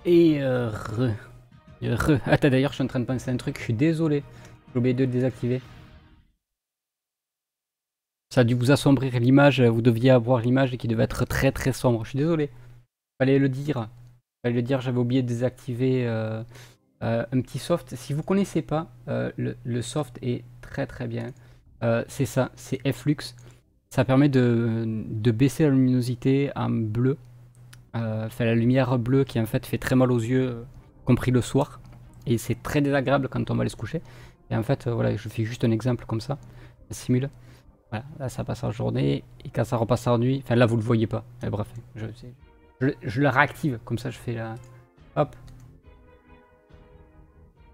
Et Attends, d'ailleurs, je suis en train de penser à un truc, je suis désolé. J'ai oublié de le désactiver. Ça a dû vous assombrir l'image, vous deviez avoir l'image qui devait être très très sombre. Je suis désolé. Fallait le dire. Fallait le dire, j'avais oublié de désactiver un petit soft. Si vous connaissez pas, le soft est très très bien. C'est ça, c'est Flux. Ça permet de baisser la luminosité en bleu. Enfin, la lumière bleue qui en fait fait très mal aux yeux, compris le soir. Et c'est très désagréable quand on va aller se coucher. Et en fait, voilà, je fais juste un exemple comme ça. Ça simule. Voilà, là ça passe en journée. Et quand ça repasse en nuit, enfin là vous le voyez pas. Mais bref, je la réactive. Comme ça je fais la. Hop.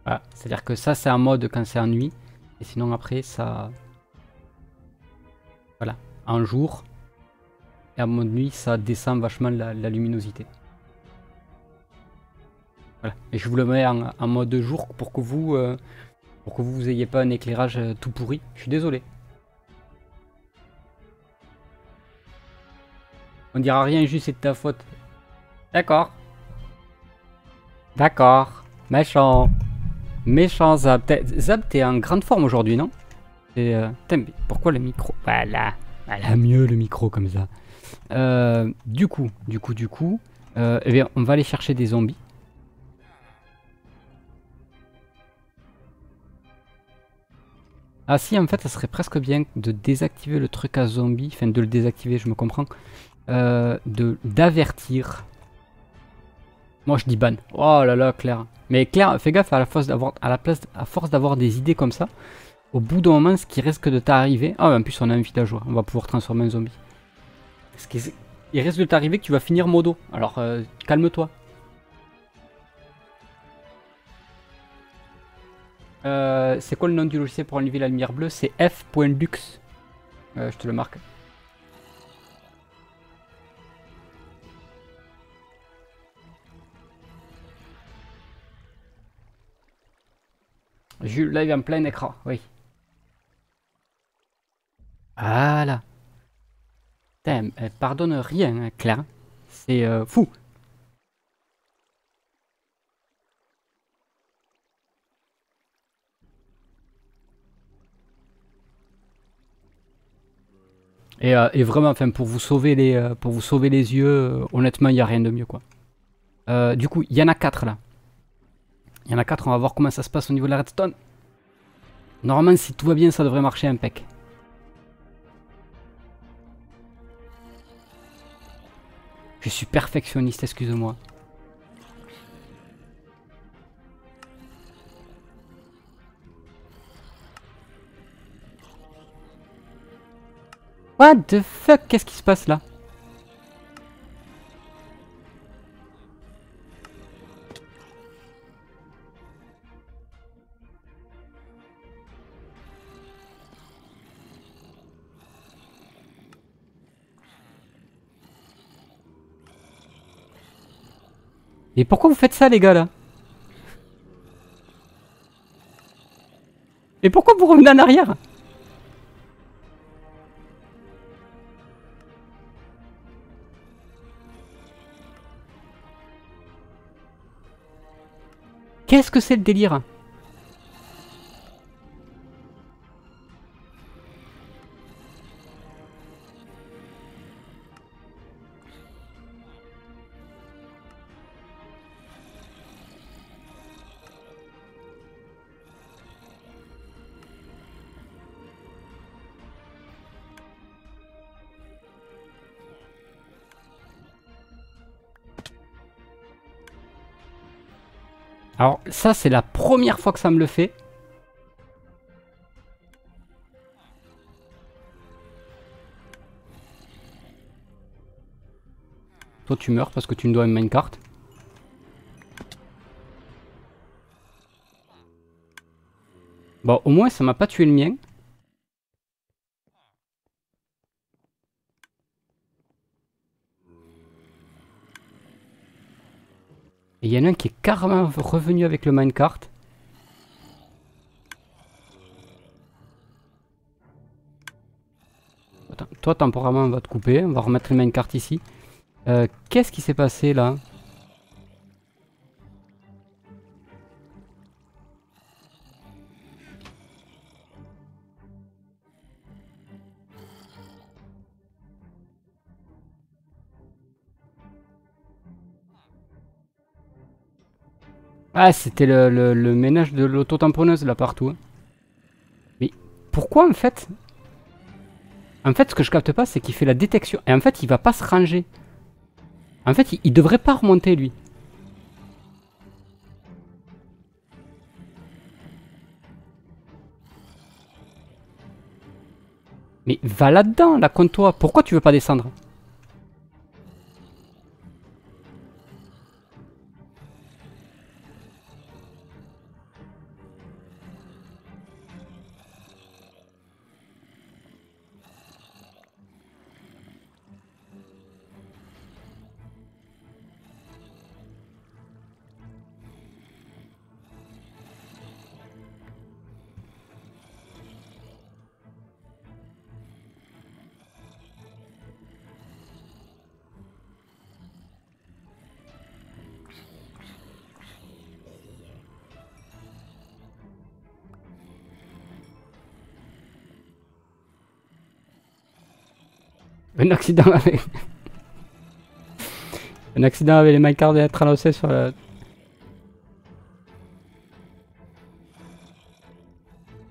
Voilà. C'est-à-dire que ça c'est un mode quand c'est en nuit. Et sinon après ça. Voilà. En jour. Et en mode nuit, ça descend vachement la luminosité. Voilà. Et je vous le mets en mode jour pour que vous ayez pas un éclairage tout pourri. Je suis désolé. On dira rien, juste c'est de ta faute. D'accord. D'accord. Méchant. Méchant Zap. Zap, t'es en grande forme aujourd'hui, non? Putain, mais pourquoi le micro? Voilà. Voilà, mieux le micro comme ça. Du coup, eh bien, on va aller chercher des zombies. Ah si, en fait, ça serait presque bien de désactiver le truc à zombie. Enfin, de le désactiver, je me comprends. D'avertir. Moi, je dis ban. Oh là là, Claire. Mais Claire, fais gaffe à force d'avoir des idées comme ça. Au bout d'un moment, ce qui risque de t'arriver... Ah, en plus, on a un village, on va pouvoir transformer un zombie. Il risque de t'arriver que tu vas finir modo. Alors, calme-toi. C'est quoi le nom du logiciel pour enlever la lumière bleue? C'est f.lux. Je te le marque. Jules, live en plein écran, oui. Voilà. Putain, elle pardonne rien, hein, Claire. C'est fou. Et vraiment, enfin, pour vous sauver les yeux, honnêtement, il n'y a rien de mieux, quoi. Du coup, il y en a 4 là. Il y en a 4, on va voir comment ça se passe au niveau de la redstone. Normalement, si tout va bien, ça devrait marcher impec. Je suis perfectionniste, excuse-moi. What the fuck, qu'est-ce qui se passe là? Et pourquoi vous faites ça, les gars, là? Et pourquoi vous revenez en arrière? Qu'est-ce que c'est le délire? Alors, ça, c'est la première fois que ça me le fait. Toi, tu meurs parce que tu me dois une minecart. Bon, au moins, ça m'a pas tué le mien. Et il y en a un qui est carrément revenu avec le minecart. Attends, toi, temporairement, on va te couper. On va remettre le minecart ici. Qu'est-ce qui s'est passé là? Ah, c'était le ménage de l'auto-tamponneuse là partout. Hein. Mais pourquoi en fait? En fait, ce que je capte pas, c'est qu'il fait la détection. Et en fait, il va pas se ranger. En fait, il devrait pas remonter lui. Mais va là-dedans, là, contre toi. Pourquoi tu veux pas descendre? Un accident avec... Un accident avec les minecarts et être annoncé sur la...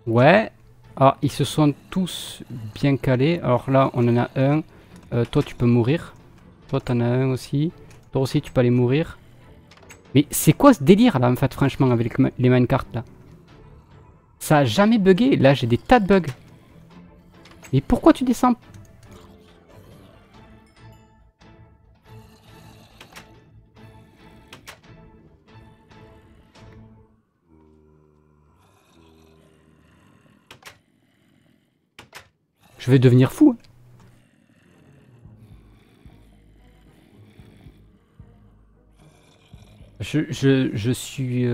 Ouais. Alors, ils se sont tous bien calés. Alors là, on en a un. Toi, tu peux mourir. Toi, t'en as un aussi. Toi aussi, tu peux aller mourir. Mais c'est quoi ce délire là, en fait, franchement, avec les minecarts là? Ça a jamais bugué. Là, j'ai des tas de bugs. Mais pourquoi tu descends? Je vais devenir fou. Je suis...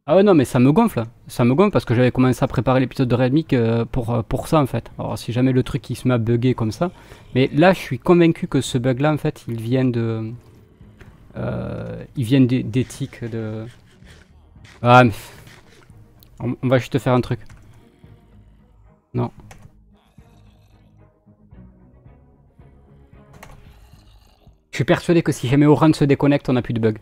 Ah ouais non mais ça me gonfle. Ça me gonfle parce que j'avais commencé à préparer l'épisode de Redmi pour ça en fait. Alors si jamais le truc il se met à bugger comme ça. Mais là je suis convaincu que ce bug là en fait il vient de... il vient des tics de... Ah mais... On va juste faire un truc. Non. Je suis persuadé que si jamais Oran se déconnecte on n'a plus de bug.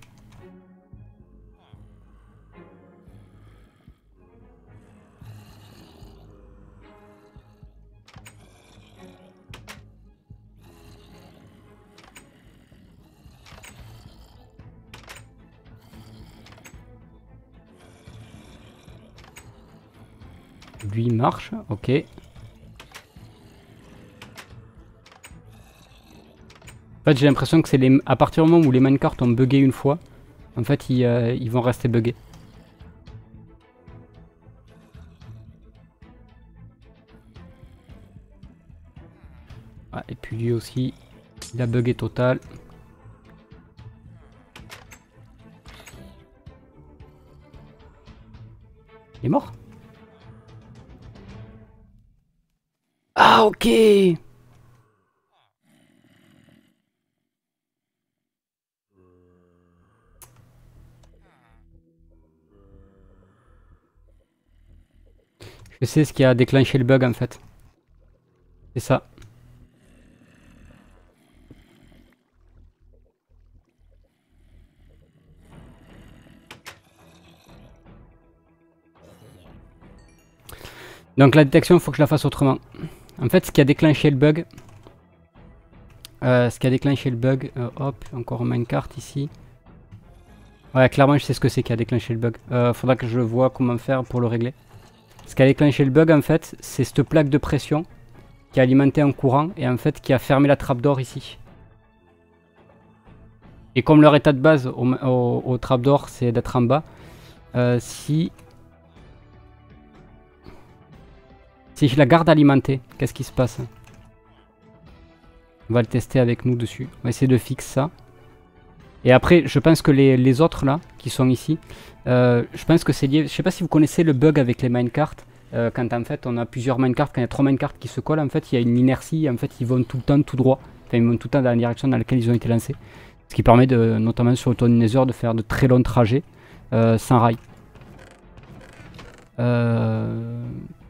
Lui marche, ok. En fait j'ai l'impression que c'est à partir du moment où les minecarts ont bugué une fois, en fait ils vont rester buggés. Ah, et puis lui aussi, il a bugué total. Il est mort? Ah ok. Je sais ce qui a déclenché le bug en fait. C'est ça. Donc la détection, il faut que je la fasse autrement. En fait, ce qui a déclenché le bug... hop, encore un minecart ici. Ouais, clairement, je sais ce que c'est qui a déclenché le bug. Faudra que je vois comment faire pour le régler. Ce qui a déclenché le bug, en fait, c'est cette plaque de pression qui a alimenté un courant et en fait qui a fermé la trappe d'or ici. Et comme leur état de base au trapdoor, c'est d'être en bas, si je la garde alimentée, qu'est-ce qui se passe? On va le tester avec nous dessus. On va essayer de fixer ça. Et après, je pense que les autres là, qui sont ici, je pense que c'est lié... Je sais pas si vous connaissez le bug avec les minecarts. Quand en fait on a plusieurs minecarts, quand il y a 3 minecarts qui se collent, en fait il y a une inertie, en fait ils vont tout le temps tout droit. Enfin ils vont tout le temps dans la direction dans laquelle ils ont été lancés. Ce qui permet de, notamment sur le Tunnel Nether, de faire de très longs trajets sans rail.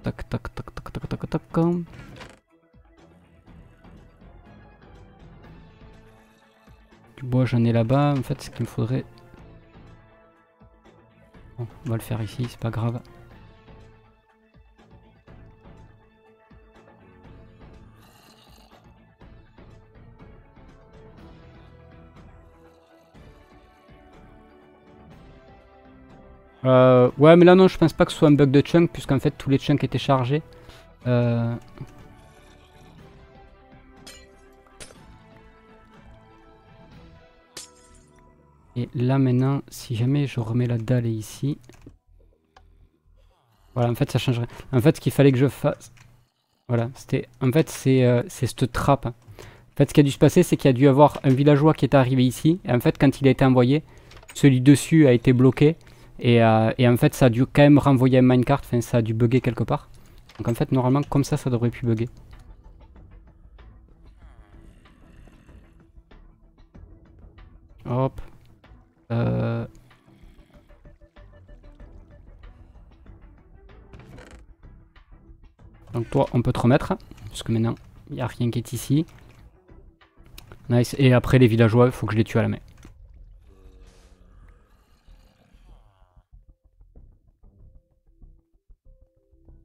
Tac tac tac tac tac tac tac tac. bois j'en ai là-bas. En fait, ce qu'il me faudrait... Bon, on va le faire ici, c'est pas grave. Ouais, mais là non, je pense pas que ce soit un bug de chunk, puisqu'en fait tous les chunks étaient chargés. Et là maintenant, si jamais je remets la dalle ici... Voilà, en fait ça changerait. En fait, ce qu'il fallait que je fasse... Voilà, c'était... En fait, c'est cette trappe. En fait, ce qui a dû se passer, c'est qu'il y a dû avoir un villageois qui est arrivé ici. Et en fait, quand il a été envoyé, celui dessus a été bloqué. Et en fait, ça a dû quand même renvoyer un minecart. Enfin, ça a dû bugger quelque part. Donc en fait, normalement, comme ça devrait plus bugger. Hop. Donc toi, on peut te remettre. Parce que maintenant, il n'y a rien qui est ici. Nice. Et après, les villageois, il faut que je les tue à la main.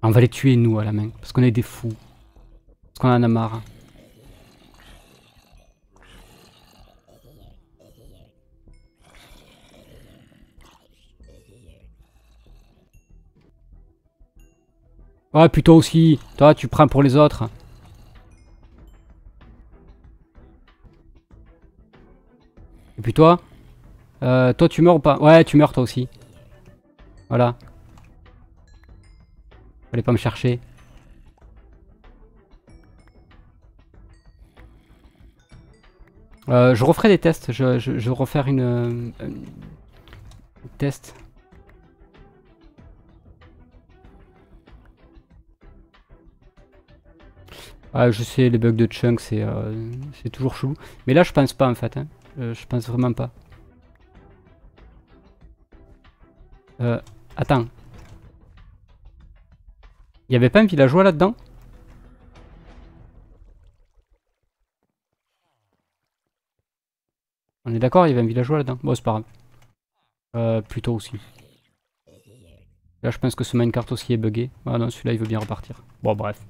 On va les tuer, nous, à la main. Parce qu'on est des fous. Parce qu'on en a marre. Ouais, puis toi aussi. Toi, tu prends pour les autres. Et puis toi toi, tu meurs ou pas? Ouais, tu meurs toi aussi. Voilà. Fallait pas me chercher. Je referai des tests. Je vais refaire une test. Ah, je sais, les bugs de chunk, c'est toujours chelou. Mais là, je pense pas en fait. Hein. Je pense vraiment pas. Attends. Il y avait pas un villageois là-dedans? On est d'accord, il y avait un villageois là-dedans. Bon, c'est pas grave. Plutôt aussi. Là, je pense que ce minecart aussi est buggé. Ah non, celui-là, il veut bien repartir. Bon, bref.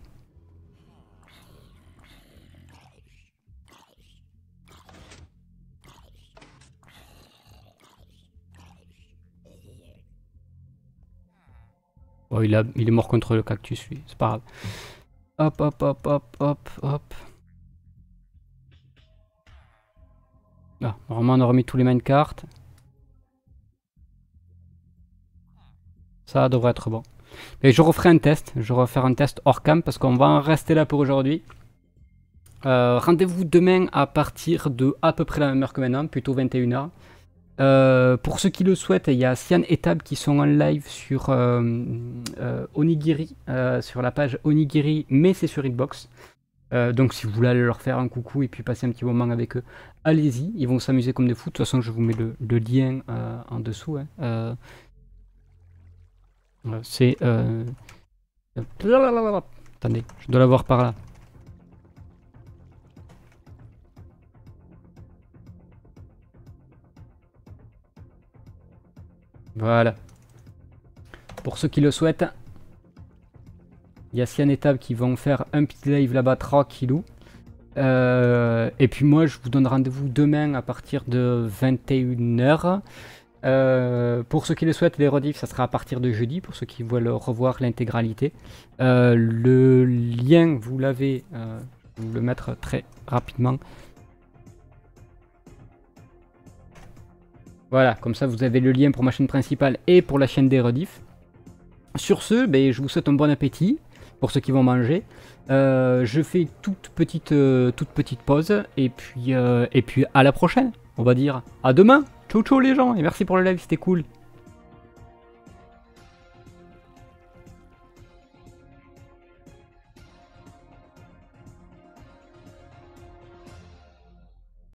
Oh, il est mort contre le cactus, lui. C'est pas grave. Hop, hop, hop, hop, hop, hop. Ah, normalement, on a remis tous les minecarts. Ça devrait être bon. Mais je referai un test. Je vais refaire un test hors cam parce qu'on va en rester là pour aujourd'hui. Rendez-vous demain à partir de à peu près la même heure que maintenant, plutôt 21 h. Pour ceux qui le souhaitent, il y a Sian et Tab qui sont en live sur Onigiri, sur la page Onigiri, mais c'est sur Hitbox. Donc si vous voulez aller leur faire un coucou et puis passer un petit moment avec eux, allez-y, ils vont s'amuser comme des fous. De toute façon, je vous mets le lien en dessous. Hein. C'est... Attendez, je dois l'avoir par là. Voilà. Pour ceux qui le souhaitent, il y a Sian et Tab qui vont faire un petit live là-bas tranquillou. Et puis moi, je vous donne rendez-vous demain à partir de 21 h. Pour ceux qui le souhaitent, les rediffs, ça sera à partir de jeudi, pour ceux qui veulent revoir l'intégralité. Le lien, vous l'avez, je vais vous le mettre très rapidement. Voilà, comme ça vous avez le lien pour ma chaîne principale et pour la chaîne des rediffs. Sur ce, ben, je vous souhaite un bon appétit pour ceux qui vont manger. Je fais toute petite pause et puis à la prochaine, on va dire. À demain. Ciao ciao les gens et merci pour le live, c'était cool.